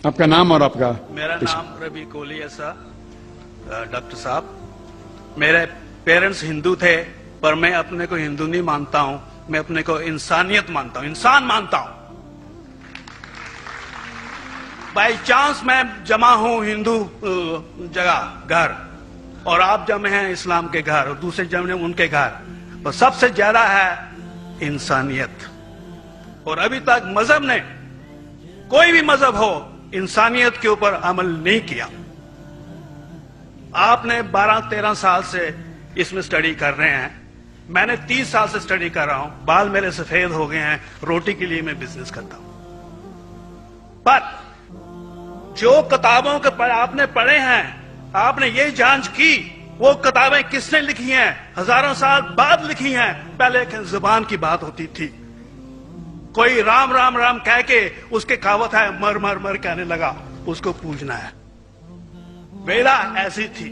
آپ کا نام اور آپ کا؟ میرا نام ربی کولی ایسا ڈاکٹر صاحب، میرے پیرنٹس ہندو تھے، پر میں اپنے کو ہندو نہیں مانتا ہوں، میں اپنے کو انسانیت مانتا ہوں، انسان مانتا ہوں۔ بائی چانس میں جمع ہوں ہندو جگہ گھر، اور آپ جمع ہیں اسلام کے گھر، اور دوسرے جمع ہیں ان کے گھر، پر سب سے زیادہ ہے انسانیت۔ اور ابھی تک مذہب نے، کوئی بھی مذہب ہو، انسانیت کے اوپر عمل نہیں کیا۔ آپ نے 12-13 سال سے اس میں سٹڈی کر رہے ہیں، میں نے 30 سال سے سٹڈی کر رہا ہوں، بال میرے سفید ہو گئے ہیں، روٹی کے لیے میں بزنس کرتا ہوں۔ پر جو کتابوں کے آپ نے پڑھے ہیں، آپ نے یہ جانچ کی وہ کتابیں کس نے لکھی ہیں؟ ہزاروں سال بعد لکھی ہیں، پہلے ایک زبان کی بات ہوتی تھی، کوئی رام رام رام کہہ کے اس کے کہاوت ہے مر مر مر کہنے لگا، اس کو پوجنا ہے۔ ویدا ایسی تھی،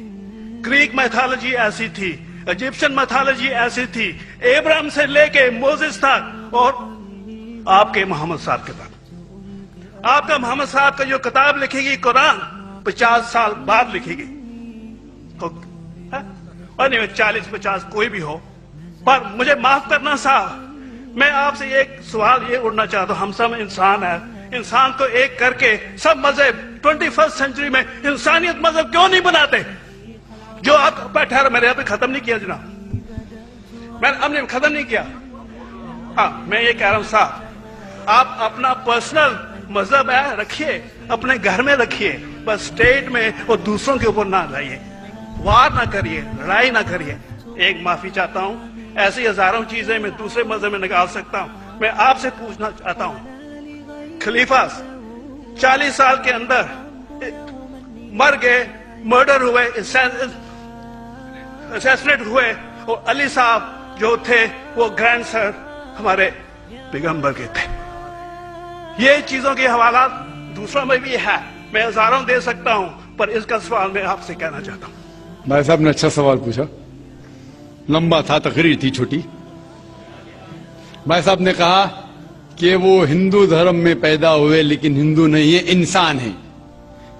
گریک میتھالوجی ایسی تھی، ایجپشن میتھالوجی ایسی تھی، ابراہیم سے لے کے موزس تک، اور آپ کے محمد صاحب کے تک۔ آپ کا محمد صاحب کا جو کتاب لکھے گی قرآن 50 سال بعد لکھے گی، اور نہیں 40-50 کوئی بھی ہو۔ پر مجھے معاف کرنا صاحب، میں آپ سے ایک سوال یہ اڑنا چاہتا ہوں، ہم سب انسان ہیں، انسان کو ایک کر کے سب مذہب 21 سینچری میں انسانیت مذہب کیوں نہیں بناتے؟ جو آپ ٹھہرو، میں نے ابھی ختم نہیں کیا جناب، میں نے ختم نہیں کیا۔ ہاں میں یہ کہہ رہا ہوں صاحب، آپ اپنا پرسنل مذہب ہے رکھیے، اپنے گھر میں رکھیے، بس اسٹیٹ میں اور دوسروں کے اوپر نہ لائیے، وار نہ کریے، لڑائی نہ کریے۔ ایک معافی چاہتا ہوں، ایسی ہزاروں چیزیں میں دوسرے مذہب میں نکال سکتا ہوں۔ میں آپ سے پوچھنا چاہتا ہوں، خلیفہ 40 سال کے اندر مر گئے، مرڈر ہوئے، اسیسنیٹ ہوئے، اور علی صاحب جو تھے وہ گرینڈ سر ہمارے پیغمبر کے تھے۔ یہ چیزوں کے حوالات دوسروں میں بھی ہے، میں ہزاروں دے سکتا ہوں، پر اس کا سوال میں آپ سے کہنا چاہتا ہوں۔ بھائی صاحب نے اچھا سوال پوچھا، لمبا تھا، تقریر تھی چھوٹی۔ بھائی صاحب نے کہا کہ وہ ہندو دھرم میں پیدا ہوئے لیکن ہندو نہیں ہے، انسان ہیں،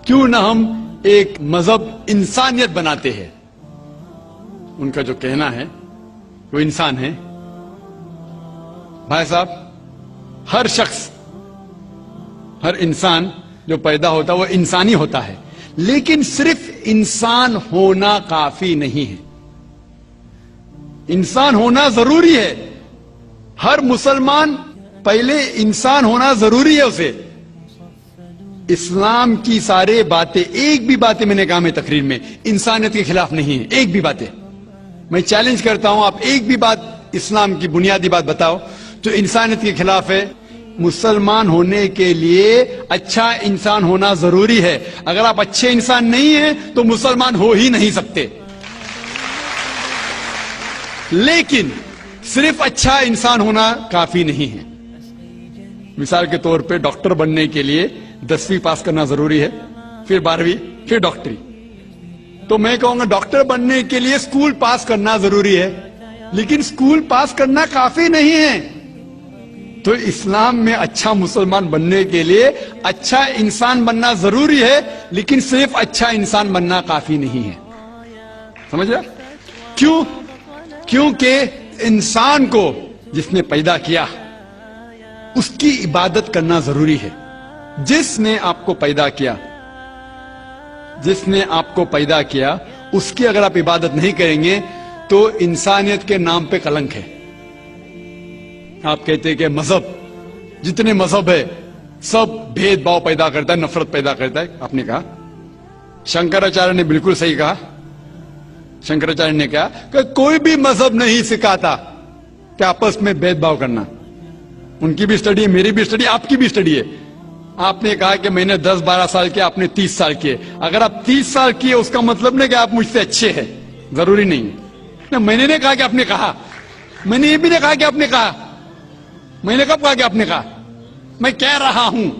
کیوں نہ ہم ایک مذہب انسانیت بناتے ہیں؟ ان کا جو کہنا ہے وہ انسان ہے۔ بھائی صاحب، ہر شخص، ہر انسان جو پیدا ہوتا ہے وہ انسانی ہوتا ہے، لیکن صرف انسان ہونا کافی نہیں ہے، انسان ہونا ضروری ہے۔ ہر مسلمان پہلے انسان ہونا ضروری ہے اسے۔ اسلام کی سارے باتیں، ایک بھی باتیں میں نے کہا میں تقریر میں انسانیت کے خلاف نہیں ہے، ایک بھی باتیں۔ میں چیلنج کرتا ہوں، آپ ایک بھی بات اسلام کی بنیادی بات بتاؤ جو انسانیت کے خلاف ہے۔ مسلمان ہونے کے لیے اچھا انسان ہونا ضروری ہے، اگر آپ اچھے انسان نہیں ہیں تو مسلمان ہو ہی نہیں سکتے۔ لیکن صرف اچھا انسان ہونا کافی نہیں ہے۔ مثال کے طور پہ ڈاکٹر بننے کے لیے 10ویں پاس کرنا ضروری ہے، پھر 12ویں، پھر ڈاکٹری۔ تو میں کہوں گا ڈاکٹر بننے کے لیے اسکول پاس کرنا ضروری ہے، لیکن اسکول پاس کرنا کافی نہیں ہے۔ تو اسلام میں اچھا مسلمان بننے کے لیے اچھا انسان بننا ضروری ہے، لیکن صرف اچھا انسان بننا کافی نہیں ہے۔ سمجھ رہے؟ کیوں؟ کیونکہ انسان کو جس نے پیدا کیا اس کی عبادت کرنا ضروری ہے۔ جس نے آپ کو پیدا کیا، جس نے آپ کو پیدا کیا، اس کی اگر آپ عبادت نہیں کریں گے تو انسانیت کے نام پہ کلنک ہے۔ آپ کہتے ہیں کہ مذہب، جتنے مذہب ہے سب بھید بھاؤ پیدا کرتا ہے، نفرت پیدا کرتا ہے۔ آپ نے کہا، شنکراچاریہ نے بالکل صحیح کہا۔ شنکراچاریہ نے کہا کہ کوئی بھی مذہب نہیں سکھاتا کہ آپس میں بھید بھاؤ کرنا۔ ان کی بھی اسٹڈی ہے، میری بھی اسٹڈی، آپ کی بھی اسٹڈی ہے۔ آپ نے کہا کہ میں نے 10-12 سال کیا، آپ نے 30 سال کیے۔ اگر آپ 30 سال کیے اس کا مطلب نہیں کہ آپ مجھ سے اچھے ہیں، ضروری نہیں۔ میں نے نہیں کہا کہ آپ نے کہا، میں نے یہ بھی نہیں کہا کہ آپ نے کہا، میں نے کب کہا کہ آپ نے کہا؟ میں کہہ رہا ہوں،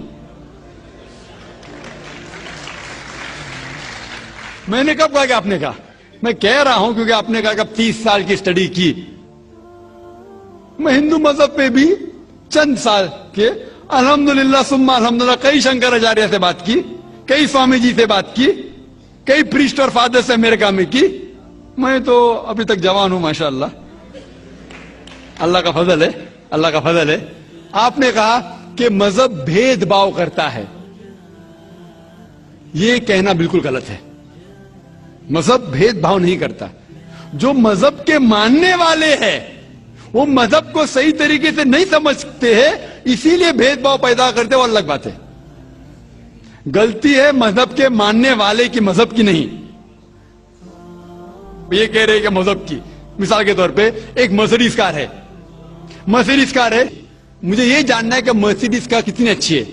میں نے کب کہا کہ آپ نے کہا؟ میں کہہ رہا ہوں کیونکہ آپ نے کہا کہ اب 30 سال کی اسٹڈی کی۔ میں ہندو مذہب پہ بھی چند سال کے الحمدللہ سما الحمدللہ کئی شنکراچاریہ سے بات کی, کئی سوامی جی سے بات کی, کئی پریسٹ اور فادر سے امریکہ میں کی. میں تو ابھی تک جوان ہوں ماشاءاللہ, اللہ کا فضل ہے, اللہ کا فضل ہے. آپ نے کہا کہ مذہب بھید بھاؤ کرتا ہے. یہ کہنا بالکل غلط ہے. مذہب بھید بھاؤ نہیں کرتا. جو مذہب کے ماننے والے ہیں وہ مذہب کو صحیح طریقے سے نہیں سمجھتے ہیں, اسی لیے بھید بھاؤ پیدا کرتے, وہ الگ بات ہے. غلطی ہے مذہب کے ماننے والے کی, مذہب کی نہیں. یہ کہہ رہے کہ مذہب کی, مثال کے طور پہ ایک مرسیڈیز کار ہے, مرسیڈیز کار ہے, مجھے یہ جاننا ہے کہ مرسیڈیز کار کتنی اچھی ہے.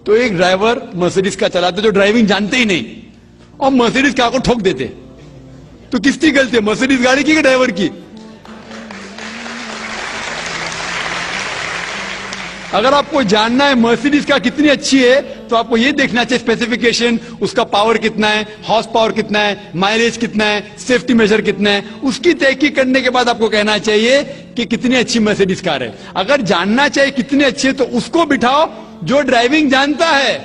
تو ایک ڈرائیور مرسیڈیز کار چلاتے جو ڈرائیونگ جانتے ہی نہیں اور مرسیڈیز کار کو ٹھوک دیتے, تو کس کی غلطی ہے, مرسیڈیز گاڑی کی کہ ڈرائیور کی؟ اگر آپ کو جاننا ہے مرسیڈیز کار کتنی اچھی ہے تو آپ کو یہ دیکھنا چاہیے اسپیسیفکیشن, اس کا پاور کتنا ہے, ہارس پاور کتنا ہے, مائلیج کتنا ہے, سیفٹی میجر کتنا ہے. اس کی تحقیق کرنے کے بعد آپ کو کہنا چاہیے کہ کتنی اچھی مرسیڈیز کار ہے. اگر جاننا چاہیے کتنی اچھی ہے تو اس کو بٹھاؤ جو ڈرائیونگ جانتا ہے.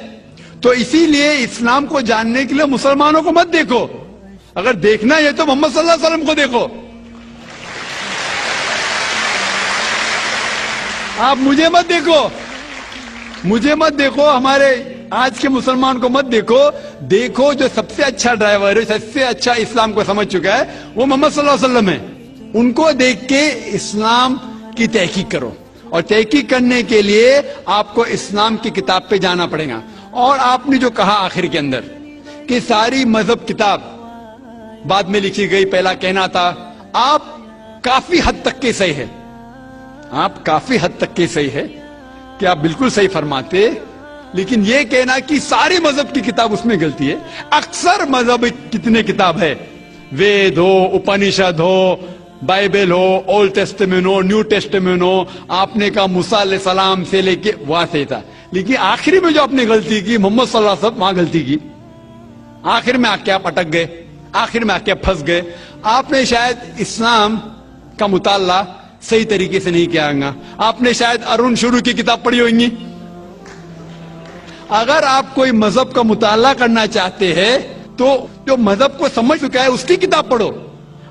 تو اسی لیے اسلام کو جاننے کے لیے مسلمانوں کو مت دیکھو, اگر دیکھنا ہے تو محمد صلی اللہ علیہ وسلم کو دیکھو. آپ مجھے مت دیکھو, مجھے مت دیکھو, ہمارے آج کے مسلمان کو مت دیکھو. دیکھو جو سب سے اچھا ڈرائیور ہے, سب سے اچھا اسلام کو سمجھ چکا ہے, وہ محمد صلی اللہ علیہ وسلم ہے. ان کو دیکھ کے اسلام کی تحقیق کرو, اور تحقیق کرنے کے لیے آپ کو اسلام کی کتاب پہ جانا پڑے گا. اور آپ نے جو کہا آخر کے اندر کہ ساری مذہب کتاب بعد میں لکھی گئی, پہلا کہنا تھا, آپ کافی حد تک کے صحیح ہے, آپ کافی حد تک کے صحیح ہے کہ آپ بالکل صحیح فرماتے, لیکن یہ کہنا کہ ساری مذہب کی کتاب اس میں غلطی ہے. اکثر مذہب کتنے کتاب ہے, وید ہو, اپنشد ہو, بائبل ہو, اولڈ ٹیسٹمنٹ ہو, نیو ٹیسٹمنٹ ہو, آپ نے کہا موسیٰ علیہ السلام سے لے کے وہاں سے تھا, لیکن آخری میں جو آپ نے غلطی کی محمد صلی اللہ علیہ وسلم, وہاں غلطی کی. آخر میں آ کے آپ اٹک گئے, آخر میں آ کے آپ پھنس گئے. آپ نے شاید اسلام کا مطالعہ صحیح طریقے سے نہیں کیا گا. آپ نے شاید ارون شروع کی کتاب پڑھی ہوگی. اگر آپ کوئی مذہب کا مطالعہ کرنا چاہتے ہیں تو جو مذہب کو سمجھ چکا ہے اس کی کتاب پڑھو.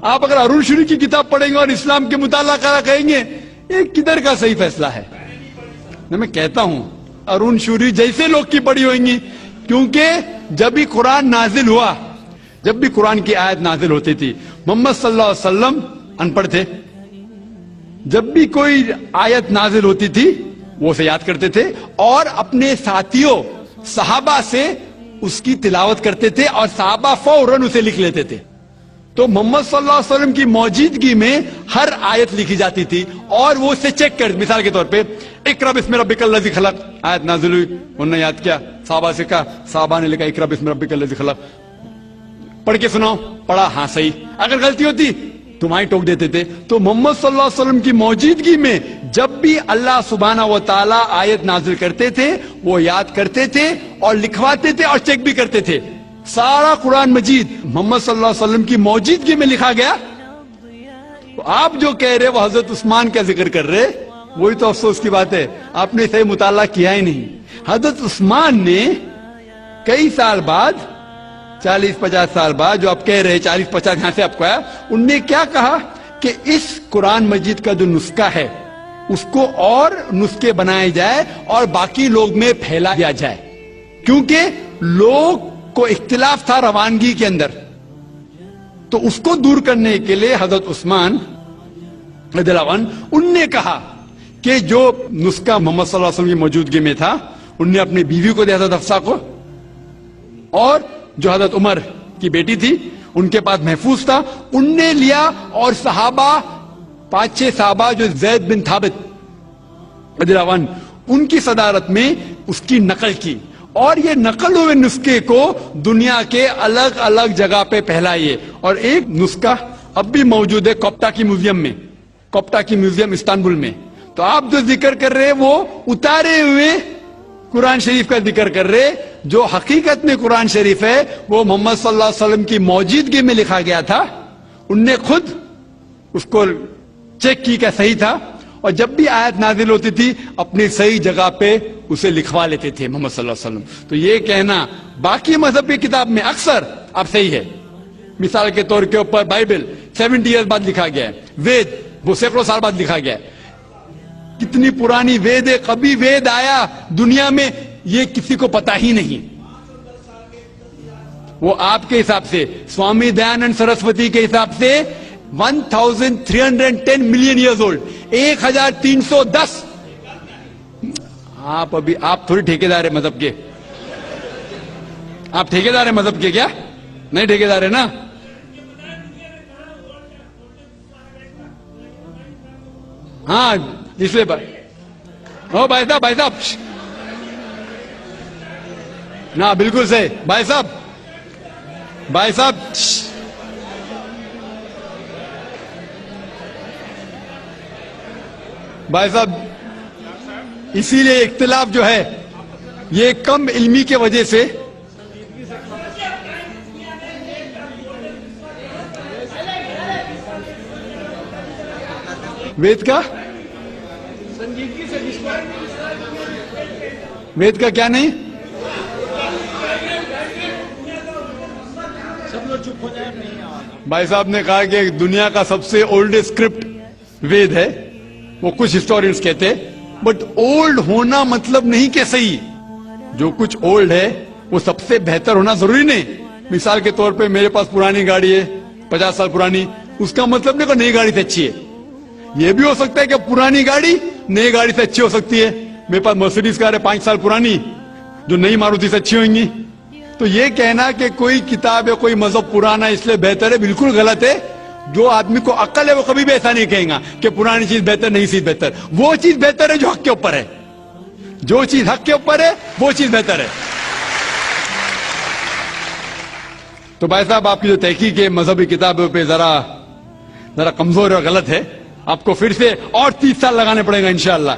آپ اگر ارون شروع کی کتاب پڑھیں گے اور اسلام کے مطالعہ کرا کہیں گے, یہ کدھر کا صحیح فیصلہ ہے؟ میں کہتا ہوں ارون شوری جیسے لوگ کی پڑھی ہوئیں گی, کیونکہ جب بھی قرآن نازل ہوا, جب بھی قرآن کی آیت نازل ہوتی تھی, محمد صلی اللہ علیہ وسلم ان پڑھ تھے. جب بھی کوئی آیت نازل ہوتی تھی وہ اسے یاد کرتے تھے اور اپنے ساتھیوں صحابہ سے اس کی تلاوت کرتے تھے, اور صحابہ فوراً اسے لکھ لیتے تھے. تو محمد صلی اللہ علیہ وسلم کی موجودگی میں ہر آیت لکھی جاتی تھی اور وہ اسے چیک کر, مثال کے طور پہ اقرا بسم ربک الذی خلق آیت نازل ہوئی, انہوں نے یاد کیا, صحابہ سے کہا, صحابہ نے لکھا اقرا بسم ربک الذی خلق, پڑھ کے سناؤ, پڑھا, ہاں صحیح. اگر غلطی ہوتی تمہیں ٹوک دیتے تھے. تو محمد صلی اللہ علیہ وسلم کی موجودگی میں جب بھی اللہ سبحانہ و تعالی آیت نازل کرتے تھے وہ یاد کرتے تھے اور لکھواتے تھے اور چیک بھی کرتے تھے. سارا قرآن مجید محمد صلی اللہ علیہ وسلم کی موجودگی میں لکھا گیا. تو آپ جو کہہ رہے وہ حضرت عثمان کا ذکر کر رہے, وہی تو افسوس کی بات ہے, آپ نے صحیح مطالعہ کیا ہی نہیں. حضرت عثمان نے کئی سال بعد, 40-50 سال بعد, جو آپ کہہ رہے 40-50 یہاں سے آپ کو آیا, ان نے کیا کہا کہ اس قرآن مجید کا جو نسخہ ہے اس کو اور نسخے بنائے جائے اور باقی لوگ میں پھیلا دیا جائے, کیونکہ لوگ کو اختلاف تھا روانگی کے اندر. تو اس کو دور کرنے کے لیے حضرت عثمان رضی اللہ عنہ ان نے کہا کہ جو نسخہ محمد صلی اللہ علیہ وسلم کی موجودگی میں تھا ان نے اپنی بیوی کو دیا, حضرت حفصہ کو, اور جو حضرت عمر کی بیٹی تھی ان کے پاس محفوظ تھا, ان نے لیا, اور صحابہ 5-6 صحابہ جو زید بن ثابت رضی اللہ عنہ ان کی صدارت میں اس کی نقل کی, اور یہ نقل ہوئے نسخے کو دنیا کے الگ الگ جگہ پہ پھیلائیے. اور ایک نسخہ اب بھی موجود ہے کوپٹا کی میوزیم میں, کوپٹا کی میوزیم استنبول میں. تو آپ جو ذکر کر رہے وہ اتارے ہوئے قرآن شریف کا ذکر کر رہے, جو حقیقت میں قرآن شریف ہے وہ محمد صلی اللہ علیہ وسلم کی موجودگی میں لکھا گیا تھا. ان نے خود اس کو چیک کی کہ صحیح تھا, اور جب بھی آیت نازل ہوتی تھی اپنی صحیح جگہ پہ اسے لکھوا لیتے تھے محمد صلی اللہ علیہ وسلم. تو یہ کہنا باقی مذہب کی کتاب میں اکثر اب صحیح ہے. مثال کے طور کے اوپر بائبل 70 ایئر بعد لکھا گیا ہے, وید وہ سینکڑوں سال بعد لکھا گیا ہے. کتنی پرانی وید ہے, کبھی وید آیا دنیا میں یہ کسی کو پتا ہی نہیں. وہ آپ کے حساب سے سوامی دیانند سرسوتی کے حساب سے 1310 ملین ایئرز اولڈ, 1310. آپ تھوڑی ٹھیکیدار ہے مذہب کے, آپ ٹھیکیدار ہیں مذہب کے کیا؟ نہیں ٹھیکیدار ہے نا. ہاں اس لیے بھائی صاحب نا بالکل صحیح. بھائی صاحب اسی لیے اختلاف جو ہے یہ کم علمی کی وجہ سے وید کا کیا نہیں, بھائی صاحب نے کہا کہ دنیا کا سب سے اولڈ اسکرپٹ وید ہے. وہ کچھ ہسٹورینز کہتے بٹ اولڈ ہونا مطلب نہیں کہ صحیح. جو کچھ اولڈ ہے وہ سب سے بہتر ہونا ضروری نہیں. مثال کے طور پہ میرے پاس پرانی گاڑی ہے 50 سال پرانی, اس کا مطلب نہیں کہ نئی گاڑی سے اچھی ہے. یہ بھی ہو سکتا ہے کہ پرانی گاڑی نئی گاڑی سے اچھی ہو سکتی ہے. میرے پاس مرسیڈیز کار ہے 5 سال پرانی جو نئی ماروتی سے اچھی ہوئیں گی. تو یہ کہنا کہ کوئی کتاب یا کوئی مذہب پرانا اس لیے بہتر ہے بالکل غلط ہے. جو آدمی کو عقل ہے وہ کبھی بھی ایسا نہیں کہیں گا کہ پرانی چیز بہتر نئی چیز بہتر. وہ چیز بہتر ہے جو حق کے اوپر ہے, جو چیز حق کے اوپر ہے وہ چیز بہتر ہے. تو بھائی صاحب آپ کی جو تحقیق ہے مذہبی کتابوں پہ ذرا کمزور اور غلط ہے. آپ کو پھر سے اور 30 سال لگانے پڑے گا انشاءاللہ.